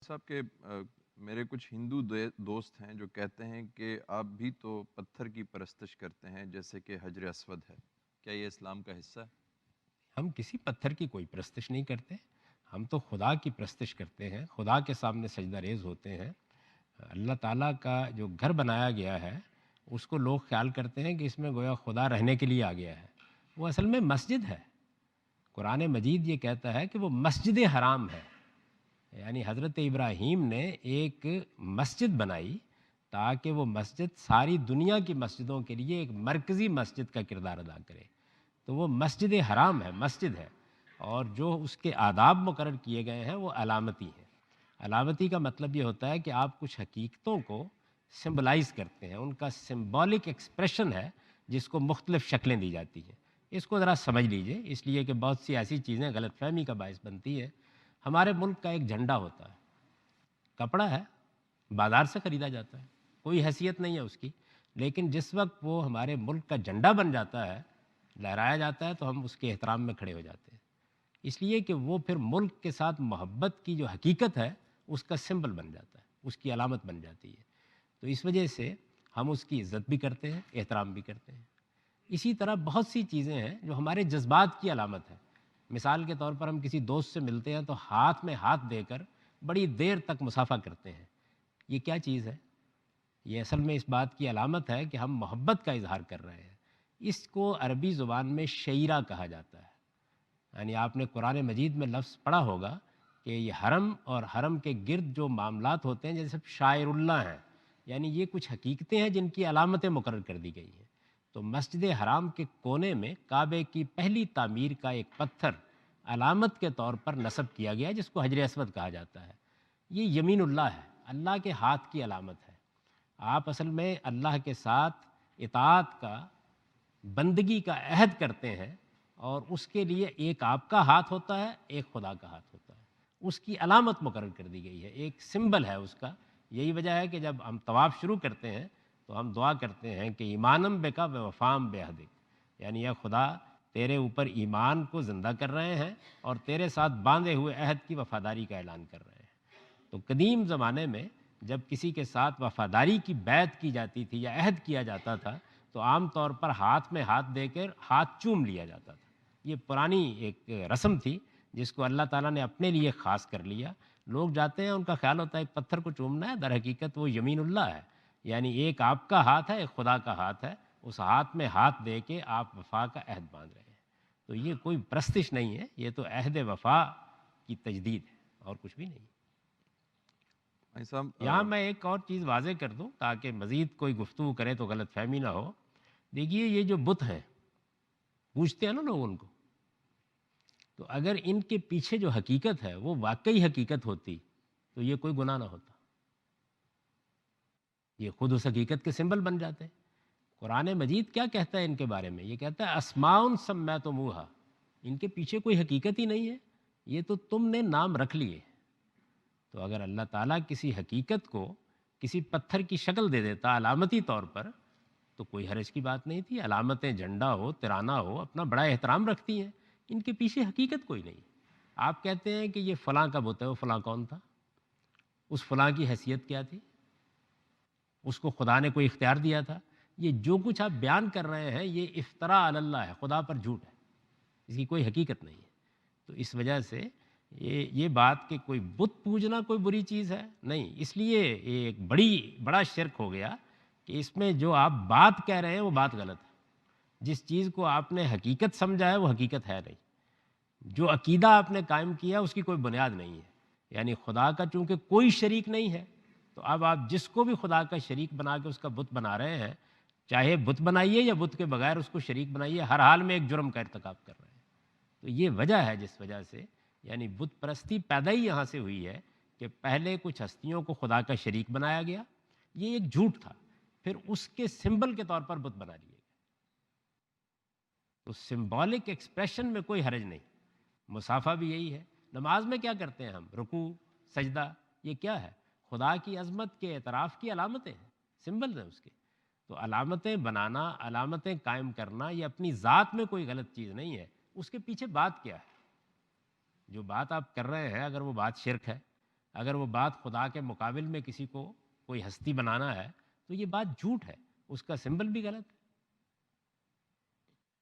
صاحب کہ میرے کچھ ہندو دوست ہیں جو کہتے ہیں کہ آپ بھی تو پتھر کی پرستش کرتے ہیں جیسے کہ حجر اسود ہے، کیا یہ اسلام کا حصہ ہے؟ ہم کسی پتھر کی کوئی پرستش نہیں کرتے، ہم تو خدا کی پرستش کرتے ہیں، خدا کے سامنے سجدہ ریز ہوتے ہیں۔ اللہ تعالیٰ کا جو گھر بنایا گیا ہے اس کو لوگ خیال کرتے ہیں کہ اس میں گویا خدا رہنے کے لیے آ گیا ہے، وہ اصل میں مسجد ہے۔ قرآن مجید یہ کہتا ہے کہ وہ مسجد حرام ہے، یعنی حضرت ابراہیم نے ایک مسجد بنائی تاکہ وہ مسجد ساری دنیا کی مسجدوں کے لیے ایک مرکزی مسجد کا کردار ادا کرے، تو وہ مسجد حرام ہے، مسجد ہے، اور جو اس کے آداب مقرر کیے گئے ہیں وہ علامتی ہیں۔ علامتی کا مطلب یہ ہوتا ہے کہ آپ کچھ حقیقتوں کو سمبلائز کرتے ہیں، ان کا سمبولک ایکسپریشن ہے جس کو مختلف شکلیں دی جاتی ہیں۔ اس کو ذرا سمجھ لیجئے، اس لیے کہ بہت سی ایسی چیزیں غلط فہمی کا باعث بنتی ہے۔ ہمارے ملک کا ایک جھنڈا ہوتا ہے، کپڑا ہے، بازار سے خریدا جاتا ہے، کوئی حیثیت نہیں ہے اس کی، لیکن جس وقت وہ ہمارے ملک کا جھنڈا بن جاتا ہے، لہرایا جاتا ہے، تو ہم اس کے احترام میں کھڑے ہو جاتے ہیں، اس لیے کہ وہ پھر ملک کے ساتھ محبت کی جو حقیقت ہے اس کا سمبل بن جاتا ہے، اس کی علامت بن جاتی ہے۔ تو اس وجہ سے ہم اس کی عزت بھی کرتے ہیں، احترام بھی کرتے ہیں۔ اسی طرح بہت سی چیزیں ہیں جو ہمارے جذبات کی علامت ہے۔ مثال کے طور پر ہم کسی دوست سے ملتے ہیں تو ہاتھ میں ہاتھ دے کر بڑی دیر تک مصافحہ کرتے ہیں، یہ کیا چیز ہے؟ یہ اصل میں اس بات کی علامت ہے کہ ہم محبت کا اظہار کر رہے ہیں۔ اس کو عربی زبان میں شعیرہ کہا جاتا ہے، یعنی آپ نے قرآن مجید میں لفظ پڑھا ہوگا کہ یہ حرم اور حرم کے گرد جو معاملات ہوتے ہیں جیسے شاعر اللہ ہیں، یعنی یہ کچھ حقیقتیں ہیں جن کی علامتیں مقرر کر دی گئی ہیں۔ تو مسجد حرام کے کونے میں کعبے کی پہلی تعمیر کا ایک پتھر علامت کے طور پر نصب کیا گیا جس کو حجر اسود کہا جاتا ہے۔ یہ یمین اللہ ہے، اللہ کے ہاتھ کی علامت ہے۔ آپ اصل میں اللہ کے ساتھ اطاعت کا، بندگی کا عہد کرتے ہیں، اور اس کے لیے ایک آپ کا ہاتھ ہوتا ہے، ایک خدا کا ہاتھ ہوتا ہے، اس کی علامت مقرر کر دی گئی ہے، ایک سمبل ہے اس کا۔ یہی وجہ ہے کہ جب ہم طواف شروع کرتے ہیں تو ہم دعا کرتے ہیں کہ ایمانم بکا و وفام بہدک، یعنی یا خدا تیرے اوپر ایمان کو زندہ کر رہے ہیں اور تیرے ساتھ باندھے ہوئے عہد کی وفاداری کا اعلان کر رہے ہیں۔ تو قدیم زمانے میں جب کسی کے ساتھ وفاداری کی بیعت کی جاتی تھی یا عہد کیا جاتا تھا تو عام طور پر ہاتھ میں ہاتھ دے کر ہاتھ چوم لیا جاتا تھا۔ یہ پرانی ایک رسم تھی جس کو اللہ تعالیٰ نے اپنے لیے خاص کر لیا۔ لوگ جاتے ہیں، ان کا خیال ہوتا ہے ایک پتھر کو چومنا ہے، در حقیقت وہ یمین اللہ ہے، یعنی ایک آپ کا ہاتھ ہے، ایک خدا کا ہاتھ ہے، اس ہاتھ میں ہاتھ دے کے آپ وفا کا عہد باندھ رہے ہیں۔ تو یہ کوئی پرستش نہیں ہے، یہ تو عہد وفا کی تجدید ہے اور کچھ بھی نہیں۔ بھائی صاحب یہاں میں ایک اور چیز واضح کر دوں تاکہ مزید کوئی گفتگو کرے تو غلط فہمی نہ ہو۔ دیکھیے یہ جو بت ہیں، پوچھتے ہیں نا لوگ ان کو، تو اگر ان کے پیچھے جو حقیقت ہے وہ واقعی حقیقت ہوتی تو یہ کوئی گناہ نہ ہوتا، یہ خود اس حقیقت کے سمبل بن جاتے۔ قرآن مجید کیا کہتا ہے ان کے بارے میں؟ یہ کہتا ہے اسماء سمیتموہا، ان کے پیچھے کوئی حقیقت ہی نہیں ہے، یہ تو تم نے نام رکھ لیے۔ تو اگر اللہ تعالیٰ کسی حقیقت کو کسی پتھر کی شکل دے دیتا علامتی طور پر تو کوئی حرج کی بات نہیں تھی۔ علامتیں جھنڈا ہو، ترانہ ہو، اپنا بڑا احترام رکھتی ہیں، ان کے پیچھے حقیقت کوئی نہیں۔ آپ کہتے ہیں کہ یہ فلاں کا بت ہے، وہ فلاں کون تھا؟ اس فلاں کی حیثیت کیا تھی؟ اس کو خدا نے کوئی اختیار دیا تھا؟ یہ جو کچھ آپ بیان کر رہے ہیں یہ افطراء علی اللہ ہے، خدا پر جھوٹ ہے، اس کی کوئی حقیقت نہیں ہے۔ تو اس وجہ سے یہ بات کہ کوئی بت پوجنا کوئی بری چیز ہے نہیں، اس لیے یہ ایک بڑا شرک ہو گیا کہ اس میں جو آپ بات کہہ رہے ہیں وہ بات غلط ہے۔ جس چیز کو آپ نے حقیقت سمجھا ہے وہ حقیقت ہے نہیں، جو عقیدہ آپ نے قائم کیا اس کی کوئی بنیاد نہیں ہے۔ یعنی خدا کا چونکہ کوئی شریک نہیں ہے تو اب آپ جس کو بھی خدا کا شریک بنا کے اس کا بت بنا رہے ہیں، چاہے بت بنائیے یا بت کے بغیر اس کو شریک بنائیے، ہر حال میں ایک جرم کا ارتکاب کر رہے ہیں۔ تو یہ وجہ ہے جس وجہ سے یعنی بت پرستی پیدا ہی یہاں سے ہوئی ہے کہ پہلے کچھ ہستیوں کو خدا کا شریک بنایا گیا، یہ ایک جھوٹ تھا، پھر اس کے سمبل کے طور پر بت بنا لیے گئے۔ تو سمبولک ایکسپریشن میں کوئی حرج نہیں۔ مصافحہ بھی یہی ہے۔ نماز میں کیا کرتے ہیں ہم؟ رکوع، سجدہ، یہ کیا ہے؟ خدا کی عظمت کے اعتراف کی علامتیں ہیں، سمبل ہیں اس کے۔ تو علامتیں بنانا، علامتیں قائم کرنا یہ اپنی ذات میں کوئی غلط چیز نہیں ہے، اس کے پیچھے بات کیا ہے؟ جو بات آپ کر رہے ہیں اگر وہ بات شرک ہے، اگر وہ بات خدا کے مقابل میں کسی کو کوئی ہستی بنانا ہے تو یہ بات جھوٹ ہے، اس کا سمبل بھی غلط ہے۔